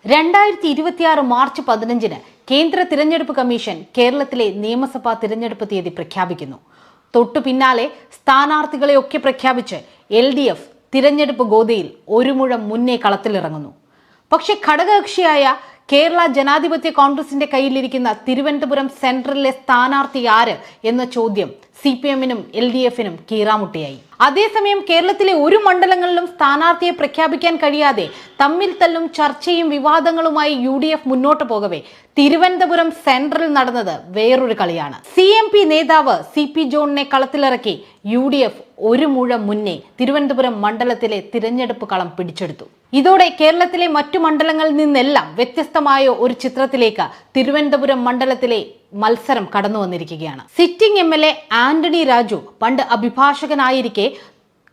2026 March 15-ന് കേന്ദ്ര തിരഞ്ഞെടുപ്പ് commission കേരളത്തിലെ നിയമസഭാ തിരഞ്ഞെടുപ്പ് തീയതി പ്രഖ്യാപിക്കുന്നു. തൊട്ടു പിന്നാലെ സ്ഥാനാർത്ഥികളെയൊക്കെ പ്രഖ്യാപിച്ച് LDF തിരഞ്ഞെടുപ്പ് ഗോതയിൽ ഒരു മുഴം മുന്നേ കളത്തിലിറങ്ങുന്നു. പക്ഷേ ഘടകകക്ഷിയായ കേരള ജനാധിപത്യ കോൺഗ്രസിന്റെ കയ്യിലിരിക്കുന്ന തിരുവനന്തപുരം സെൻട്രലിലെ സ്ഥാനാർത്ഥി ആര് എന്ന ചോദ്യം CPM-നും LDF-നും കീറാമുട്ടിയായി. അതേസമയം കേരളത്തിലെ ഒരു മണ്ഡലങ്ങളിലും സ്ഥാനാർത്ഥിയെ പ്രഖ്യാപിക്കാൻ കഴിയാതെ തമ്മിൽ തല്ലും ചർച്ചയും വിവാദങ്ങളുമായി UDF മുന്നോട്ട് പോകവേ തിരുവനന്തപുരം സെൻട്രൽ നടന്നത് വേറൊരു കളിയാണ്. CMP നേതാവ് CP ജോണിനെ കളത്തിലിറക്കി UDF ഒരു മുഴം മുന്നേ തിരുവനന്തപുരം മണ്ഡലത്തിലെ തിരഞ്ഞെടുപ്പ് കളം പിടിച്ചെടുത്തു. ഇതോടെ കേരളത്തിലെ മറ്റു മണ്ഡലങ്ങളിൽ നിന്നെല്ലാം വ്യത്യസ്തമായ ഒരു ചിത്രത്തിലേക്ക് തിരുവനന്തപുരം മണ്ഡലത്തിലെ മത്സരം കടന്നു വന്നിരിക്കുകയാണ്. സിറ്റിംഗ് MLA ആന്റണി രാജു പണ്ട് അഭിഭാഷകനായിരിക്കെ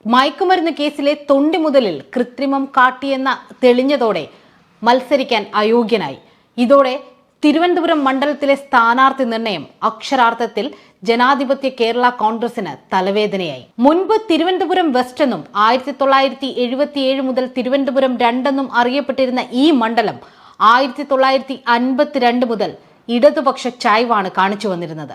മയക്കുമരുന്ന് കേസിലെ തൊണ്ടി മുതലിൽ കൃത്രിമം കാട്ടിയെന്ന തെളിഞ്ഞതോടെ മത്സരിക്കാൻ അയോഗ്യനായി. ഇതോടെ തിരുവനന്തപുരം മണ്ഡലത്തിലെ സ്ഥാനാർത്ഥി നിർണയം അക്ഷരാർത്ഥത്തിൽ ജനാധിപത്യ കേരള കോൺഗ്രസിന് തലവേദനയായി. മുൻപ് തിരുവനന്തപുരം വെസ്റ്റ് എന്നും 1977 മുതൽ തിരുവനന്തപുരം 2 എന്നും അറിയപ്പെട്ടിരുന്ന ഈ മണ്ഡലം 1952 മുതൽ ഇടതുപക്ഷ ചായ്വാണ് കാണിച്ചു വന്നിരുന്നത്.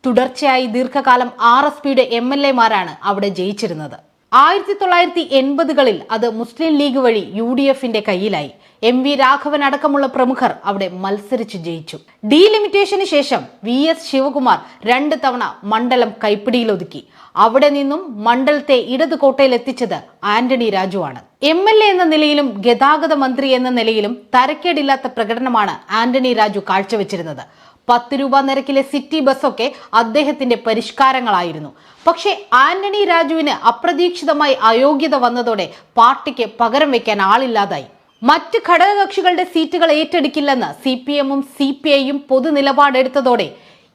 തുടർച്ചയായി ദീർഘകാലം RSPയുടെ MLA-മാരാണ് അവിടെ ജയിച്ചിരുന്നത്. 1980-കളിൽ അത് മുസ്ലിം ലീഗ് വഴി UDF-ന്റെ കയ്യിലായി. MV രാഘവൻ അടക്കമുള്ള പ്രമുഖർ അവിടെ മത്സരിച്ച് ജയിച്ചു. ഡീലിമിറ്റേഷന് ശേഷം VS ശിവകുമാർ 2 തവണ മണ്ഡലം കൈപ്പിടിയിലൊതുക്കി. അവിടെ നിന്നും മണ്ഡലത്തെ ഇടത് കോട്ടയിൽ എത്തിച്ചത് ആന്റണി രാജുവാണ്. MLA എന്ന നിലയിലും ഗതാഗത മന്ത്രി എന്ന നിലയിലും തരക്കേടില്ലാത്ത പ്രകടനമാണ് ആന്റണി രാജു കാഴ്ചവെച്ചിരുന്നത്. 10 രൂപ നിരക്കിലെ സിറ്റി ബസ്സൊക്കെ അദ്ദേഹത്തിന്റെ പരിഷ്കാരങ്ങളായിരുന്നു. പക്ഷേ ആന്റണി രാജുവിന് അപ്രതീക്ഷിതമായി അയോഗ്യത വന്നതോടെ പാർട്ടിക്ക് പകരം വയ്ക്കാൻ ആളില്ലാതായി. മറ്റ് ഘടകകക്ഷികളുടെ സീറ്റുകൾ ഏറ്റെടുക്കില്ലെന്ന് CPM-ഉം CPI-യും പൊതു നിലപാടെടുത്തതോടെ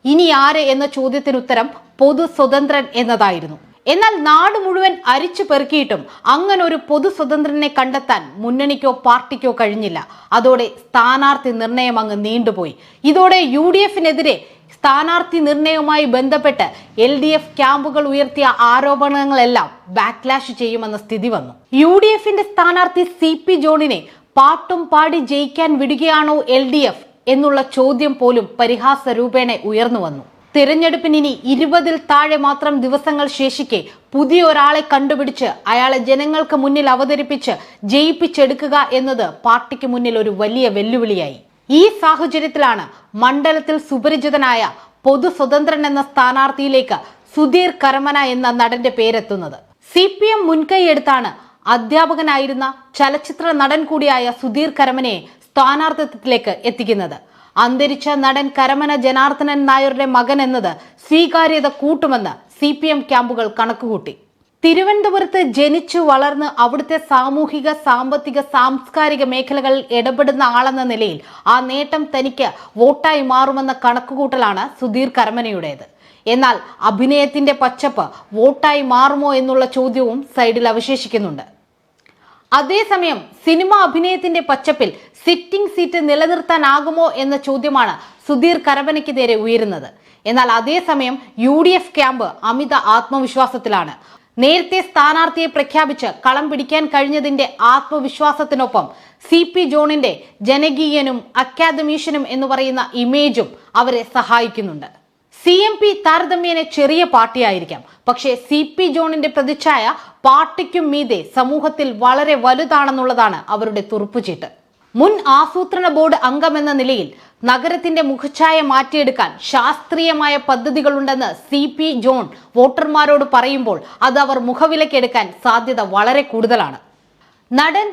ഇനി ആര് എന്ന ചോദ്യത്തിന് ഉത്തരം പൊതു സ്വതന്ത്രൻ എന്നതായിരുന്നു. എന്നാൽ നാട് മുഴുവൻ അരിച്ചു പെറുക്കിയിട്ടും അങ്ങനെ ഒരു പൊതു സ്വതന്ത്രനെ കണ്ടെത്താൻ മുന്നണിക്കോ പാർട്ടിക്കോ കഴിഞ്ഞില്ല. അതോടെ സ്ഥാനാർത്ഥി നിർണയം അങ്ങ് നീണ്ടുപോയി. ഇതോടെ UDF-നെതിരെ സ്ഥാനാർത്ഥി നിർണയവുമായി ബന്ധപ്പെട്ട് LDF ക്യാമ്പുകൾ ഉയർത്തിയ ആരോപണങ്ങളെല്ലാം ബാക്ക്ലാഷ് ചെയ്യുമെന്ന സ്ഥിതി വന്നു. UDF-ന്റെ സ്ഥാനാർത്ഥി CP ജോണിനെ പാട്ടും പാടി ജയിക്കാൻ വിടുകയാണോ LDF എന്നുള്ള ചോദ്യം പോലും പരിഹാസ രൂപേണ ഉയർന്നു വന്നു. തിരഞ്ഞെടുപ്പിന് ഇനി 20-ൽ താഴെ മാത്രം ദിവസങ്ങൾ ശേഷിക്കെ പുതിയൊരാളെ കണ്ടുപിടിച്ച് അയാളെ ജനങ്ങൾക്ക് മുന്നിൽ അവതരിപ്പിച്ച് ജയിപ്പിച്ചെടുക്കുക എന്നത് പാർട്ടിക്ക് മുന്നിൽ ഒരു വലിയ വെല്ലുവിളിയായി. ഈ സാഹചര്യത്തിലാണ് മണ്ഡലത്തിൽ സുപരിചിതനായ പൊതു സ്വതന്ത്രൻ എന്ന സ്ഥാനാർത്ഥിയിലേക്ക് സുധീർ കരമന എന്ന നടന്റെ പേരെത്തുന്നത്. CPM മുൻകൈയെടുത്താണ് അധ്യാപകനായിരുന്ന ചലച്ചിത്ര നടൻ കൂടിയായ സുധീർ കരമനയെ സ്ഥാനാർത്ഥിത്വത്തിലേക്ക് എത്തിക്കുന്നത്. അന്തരിച്ച നടൻ കരമന ജനാർദ്ദനൻ നായരുടെ മകൻ എന്നത് സ്വീകാര്യത കൂട്ടുമെന്ന് CPM ക്യാമ്പുകൾ കണക്കുകൂട്ടി. തിരുവനന്തപുരത്ത് ജനിച്ചു വളർന്ന് അവിടുത്തെ സാമൂഹിക സാമ്പത്തിക സാംസ്കാരിക മേഖലകളിൽ ഇടപെടുന്ന ആളെന്ന നിലയിൽ ആ നേട്ടം തനിക്ക് വോട്ടായി മാറുമെന്ന കണക്കുകൂട്ടലാണ് സുധീർ കരമനയുടേത്. എന്നാൽ അഭിനയത്തിന്റെ പച്ചപ്പ് വോട്ടായി മാറുമോ എന്നുള്ള ചോദ്യവും സൈഡിൽ അവശേഷിക്കുന്നുണ്ട്. അതേസമയം സിനിമ അഭിനയത്തിന്റെ പച്ചപ്പിൽ സിറ്റിംഗ് സീറ്റ് നിലനിർത്താനാകുമോ എന്ന ചോദ്യമാണ് സുധീർ കരമനയ്ക്ക് നേരെ ഉയരുന്നത്. എന്നാൽ അതേസമയം UDF ക്യാമ്പ് അമിത ആത്മവിശ്വാസത്തിലാണ്. നേരത്തെ സ്ഥാനാർത്ഥിയെ പ്രഖ്യാപിച്ച് കളം പിടിക്കാൻ കഴിഞ്ഞതിന്റെ ആത്മവിശ്വാസത്തിനൊപ്പം CP ജോണിന്റെ ജനകീയനും അക്കാദമീഷ്യനും എന്ന് പറയുന്ന ഇമേജും അവരെ സഹായിക്കുന്നുണ്ട്. CMP താരതമ്യേന ചെറിയ പാർട്ടിയായിരിക്കാം, പക്ഷേ CP ജോണിന്റെ പ്രതിച്ഛായ പാർട്ടിക്കും മീതെ സമൂഹത്തിൽ വളരെ വലുതാണെന്നുള്ളതാണ് അവരുടെ തുറുപ്പുചീട്ട്. മുൻ ആസൂത്രണ ബോർഡ് അംഗമെന്ന നിലയിൽ നഗരത്തിന്റെ മുഖച്ഛായ മാറ്റിയെടുക്കാൻ ശാസ്ത്രീയമായ പദ്ധതികളുണ്ടെന്ന് CP ജോൺ വോട്ടർമാരോട് പറയുമ്പോൾ അത് അവർ മുഖവിലക്കെടുക്കാൻ സാധ്യത വളരെ കൂടുതലാണ്. നടൻ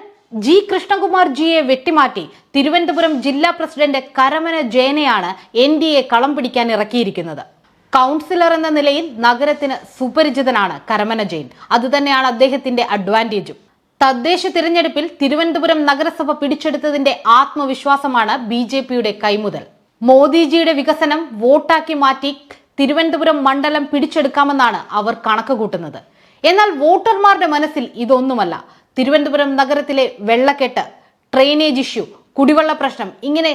G കൃഷ്ണകുമാർ ജിയെ വെട്ടിമാറ്റി തിരുവനന്തപുരം ജില്ലാ പ്രസിഡന്റ് കരമന ജയനെയാണ് NDA കളം പിടിക്കാൻ ഇറക്കിയിരിക്കുന്നത്. കൗൺസിലർ എന്ന നിലയിൽ നഗരത്തിന് സുപരിചിതനാണ് കരമന ജയൻ. അതുതന്നെയാണ് അദ്ദേഹത്തിന്റെ അഡ്വാൻറ്റേജും. തദ്ദേശ തിരഞ്ഞെടുപ്പിൽ തിരുവനന്തപുരം നഗരസഭ പിടിച്ചെടുത്തതിന്റെ ആത്മവിശ്വാസമാണ് BJPയുടെ കൈമുതൽ. മോദിജിയുടെ വികസനം വോട്ടാക്കി മാറ്റി തിരുവനന്തപുരം മണ്ഡലം പിടിച്ചെടുക്കാമെന്നാണ് അവർ കണക്ക് കൂട്ടുന്നത്. എന്നാൽ വോട്ടർമാരുടെ മനസ്സിൽ ഇതൊന്നുമല്ല. തിരുവനന്തപുരം നഗരത്തിലെ വെള്ളക്കെട്ട്, ഡ്രെയിനേജ് ഇഷ്യൂ, കുടിവെള്ള പ്രശ്നം, ഇങ്ങനെ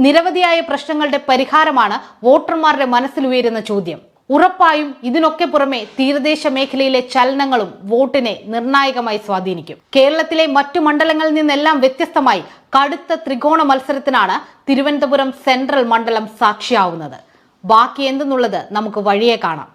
നിരവധിയായ പ്രശ്നങ്ങളുടെ പരിഹാരമാണ് വോട്ടർമാരുടെ മനസ്സിൽ ഉയരുന്ന ചോദ്യം. ഉറപ്പായും ഇതിനൊക്കെ പുറമെ തീരദേശ മേഖലയിലെ ചലനങ്ങളും വോട്ടിനെ നിർണായകമായി സ്വാധീനിക്കും. കേരളത്തിലെ മറ്റു മണ്ഡലങ്ങളിൽ നിന്നെല്ലാം വ്യത്യസ്തമായി കടുത്ത ത്രികോണ മത്സരത്തിനാണ് തിരുവനന്തപുരം സെൻട്രൽ മണ്ഡലം സാക്ഷിയാവുന്നത്. ബാക്കി എന്തെന്നുള്ളത് നമുക്ക് വഴിയെ കാണാം.